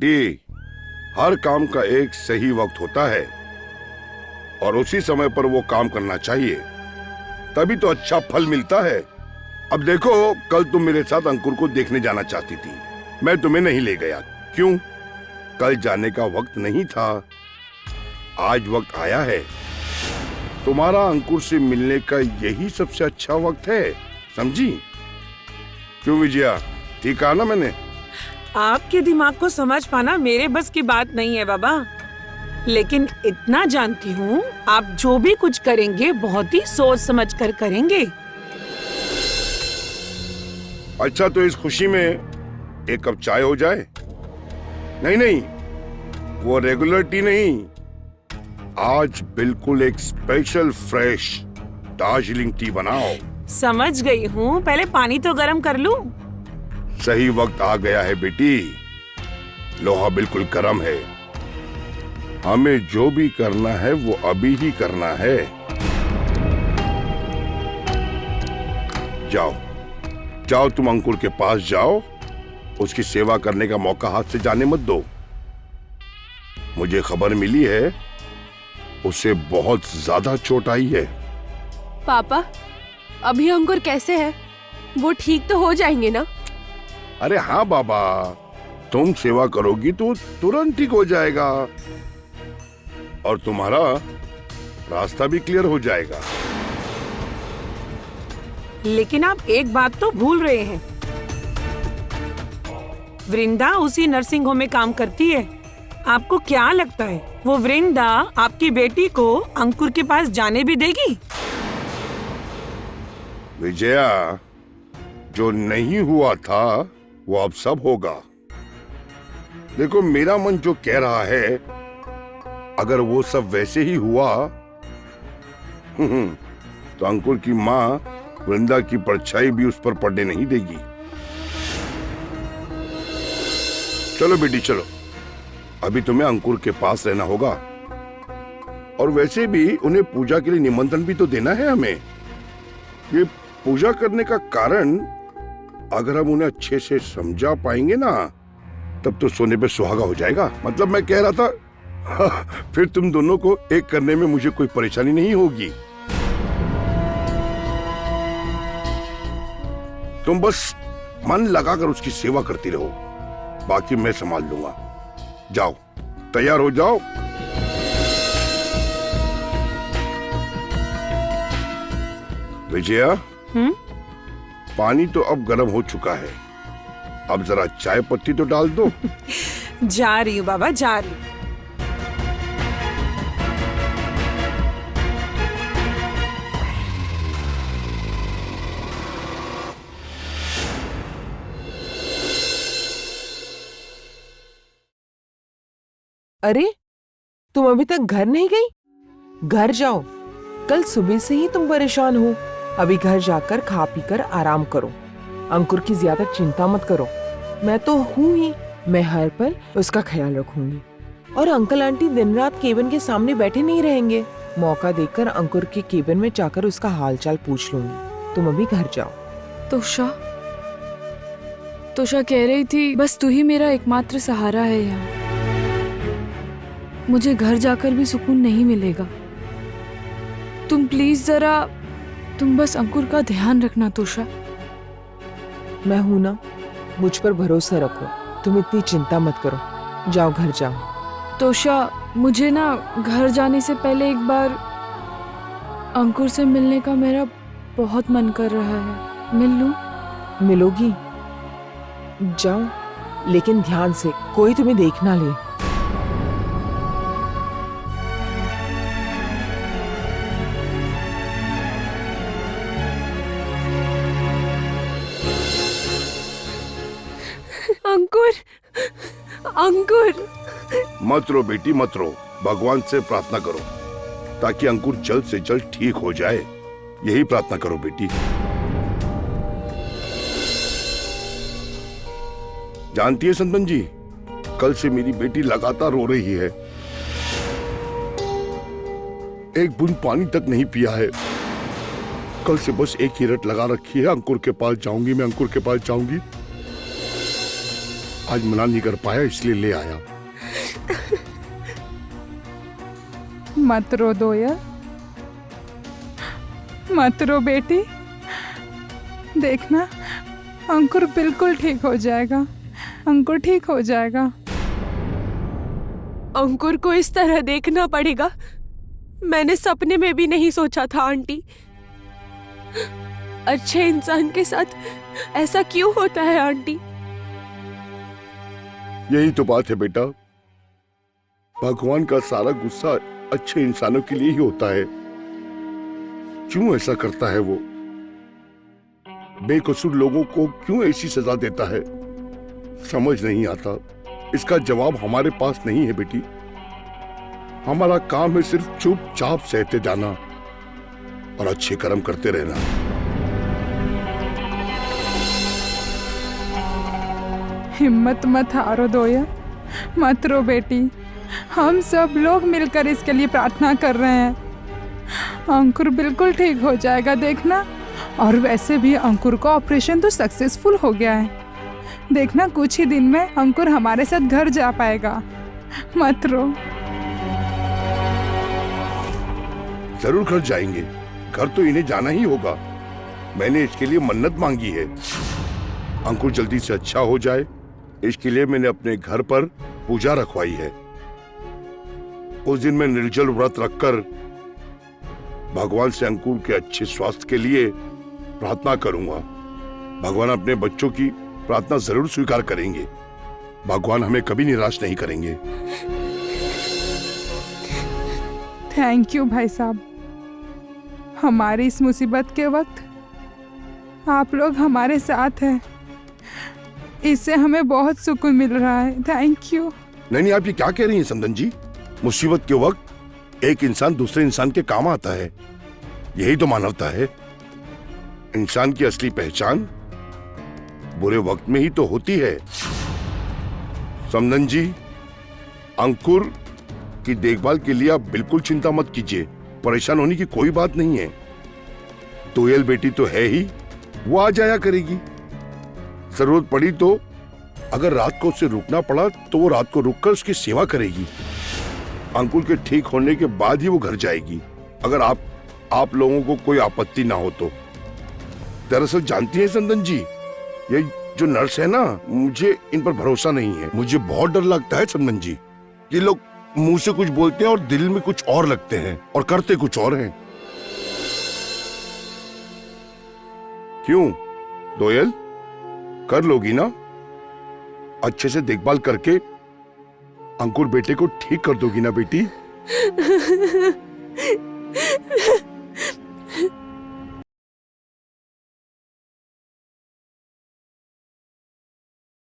D, हर काम का एक सही वक्त होता है और उसी समय पर वो काम करना चाहिए, तभी तो अच्छा फल मिलता है। अब देखो, कल तुम मेरे साथ अंकुर को देखने जाना चाहती थी, मैं तुम्हें नहीं ले गया। क्यों? कल जाने का वक्त नहीं था, आज वक्त आया है। तुम्हारा अंकुर से मिलने का यही सबसे अच्छा वक्त है, समझी? क्यों विजया, ठीक कहा ना मैंने? आपके दिमाग को समझ पाना मेरे बस की बात नहीं है बाबा, लेकिन इतना जानती हूँ आप जो भी कुछ करेंगे बहुत ही सोच समझ कर करेंगे। अच्छा, तो इस खुशी में एक कप चाय हो जाए? नहीं नहीं, वो रेगुलर टी नहीं, आज बिल्कुल एक स्पेशल फ्रेश दार्जिलिंग टी बनाओ। समझ गई हूँ, पहले पानी तो गर्म कर लूं। सही वक्त आ गया है बेटी, लोहा बिल्कुल गर्म है। हमें जो भी करना है वो अभी ही करना है। जाओ जाओ, तुम अंकुर के पास जाओ, उसकी सेवा करने का मौका हाथ से जाने मत दो। मुझे खबर मिली है उसे बहुत ज्यादा चोट आई है। पापा, अभी अंकुर कैसे है? वो ठीक तो हो जाएंगे ना? अरे हाँ बाबा, तुम सेवा करोगी तो तुरंत ठीक हो जाएगा और तुम्हारा रास्ता भी क्लियर हो जाएगा। लेकिन आप एक बात तो भूल रहे हैं, वृंदा उसी नर्सिंग होम में काम करती है। आपको क्या लगता है वो वृंदा आपकी बेटी को अंकुर के पास जाने भी देगी? विजया, जो नहीं हुआ था वो अब सब होगा। देखो, मेरा मन जो कह रहा है, अगर वो सब वैसे ही हुआ तो अंकुर की माँ वृंदा की परछाई भी उस पर पड़ने नहीं देगी। चलो बेटी चलो, अभी तुम्हें अंकुर के पास रहना होगा और वैसे भी उन्हें पूजा के लिए निमंत्रण भी तो देना है हमें। ये पूजा करने का कारण अगर हम उन्हें अच्छे से समझा पाएंगे ना, तब तो सोने पे सुहागा हो जाएगा। मतलब मैं कह रहा था, फिर तुम दोनों को एक करने में मुझे कोई परेशानी नहीं होगी। तुम बस मन लगाकर उसकी सेवा करती रहो, बाकी मैं संभाल लूंगा। जाओ, तैयार हो जाओ। विजया, पानी तो अब गर्म हो चुका है, अब जरा चाय पत्ती तो डाल दो। जा रही हूँ बाबा, जा रही हूँ। अरे, तुम अभी तक घर नहीं गई? घर जाओ, कल सुबह से ही तुम परेशान हो। अभी घर जाकर खा पी कर आराम करो। अंकुर की ज्यादा चिंता मत करो, मैं तो हूँ ही। मैं हर पल उसका ख्याल रखूंगी और अंकल आंटी दिन रात केबिन के सामने बैठे नहीं रहेंगे। मौका देखकर अंकुर के केबिन में जाकर उसका हालचाल पूछ लूंगी। तुम अभी घर जाओ। तोशा कह रही थी, बस तू ही मेरा एकमात्र सहारा है यहाँ। मुझे घर जाकर भी सुकून नहीं मिलेगा। तुम प्लीज जरा, तुम बस अंकुर का ध्यान रखना तोशा। मैं हूं ना, मुझ पर भरोसा रखो। तुम इतनी चिंता मत करो, जाओ घर जाओ। तोशा, मुझे ना घर जाने से पहले एक बार अंकुर से मिलने का मेरा बहुत मन कर रहा है। मिल लूं? मिलोगी, जाओ, लेकिन ध्यान से, कोई तुम्हें देख ना ले। अंकुर, अंकुर। मत रो बेटी, मत रो। भगवान से प्रार्थना करो ताकि अंकुर जल्द से जल्द ठीक हो जाए। यही प्रार्थना करो बेटी। जानती है संतन जी, कल से मेरी बेटी लगातार रो रही है, एक बूंद पानी तक नहीं पिया है। कल से बस एक ही रट लगा रखी है, अंकुर के पास जाऊंगी, मैं अंकुर के पास जाऊंगी। आज मना नहीं कर पाया इसलिए ले आया। मत रो दोयल, मत रो बेटी। देखना अंकुर बिल्कुल ठीक हो जाएगा, अंकुर ठीक हो जाएगा। अंकुर को इस तरह देखना पड़ेगा, मैंने सपने में भी नहीं सोचा था आंटी। अच्छे इंसान के साथ ऐसा क्यों होता है आंटी? यही तो बात है बेटा, भगवान का सारा गुस्सा अच्छे इंसानों के लिए ही होता है। क्यों ऐसा करता है वो? बेकसूर लोगों को क्यों ऐसी सजा देता है, समझ नहीं आता। इसका जवाब हमारे पास नहीं है बेटी। हमारा काम है सिर्फ चुपचाप सहते जाना और अच्छे कर्म करते रहना। हिम्मत मत हारो दोयल, मत रो बेटी। हम सब लोग मिलकर इसके लिए प्रार्थना कर रहे हैं। अंकुर बिल्कुल ठीक हो जाएगा, देखना। और वैसे भी अंकुर का ऑपरेशन तो सक्सेसफुल हो गया है। देखना कुछ ही दिन में अंकुर हमारे साथ घर जा पाएगा। मत रो। जरूर घर जाएंगे, घर तो इन्हें जाना ही होगा। मैंने इसके लिए मन्नत मांगी है। अंकुर जल्दी से अच्छा हो जाए, इसके लिए मैंने अपने घर पर पूजा रखवाई है। उस दिन मैं निर्जल व्रत रखकर भगवान से अंकुर के अच्छे स्वास्थ्य के लिए प्रार्थना करूंगा। भगवान अपने बच्चों की प्रार्थना जरूर स्वीकार करेंगे। भगवान हमें कभी निराश नहीं करेंगे। थैंक यू भाई साहब। हमारी इस मुसीबत के वक्त आप लोग हमारे साथ हैं, इससे हमें बहुत सुकून मिल रहा है। Thank you. नहीं, आप ये क्या कह रही हैं समदन जी? मुसीबत के वक्त एक इंसान दूसरे इंसान के काम आता है, यही तो मानवता है। इंसान की असली पहचान बुरे वक्त में ही तो होती है। समदन जी, अंकुर की देखभाल के लिए आप बिल्कुल चिंता मत कीजिए, परेशान होने की कोई बात नहीं है। दोयल बेटी तो है ही, वो आ जाया करेगी। जरूरत पड़ी तो अगर रात को उसे रुकना पड़ा तो वो रात को रुककर उसकी सेवा करेगी। अंकुर के ठीक होने के बाद ही वो घर जाएगी, अगर आप लोगों को कोई आपत्ति ना हो तो। दरअसल जानती हैं संदन जी, ये जो नर्स है ना, मुझे इन पर भरोसा नहीं है। मुझे बहुत डर लगता है संदन जी। ये लोग मुंह से कुछ बोलते हैं और दिल में कुछ और लगते हैं और करते कुछ और हैं। क्यों दोयल, कर लोगी ना? अच्छे से देखभाल करके अंकुर बेटे को ठीक कर दोगी ना बेटी?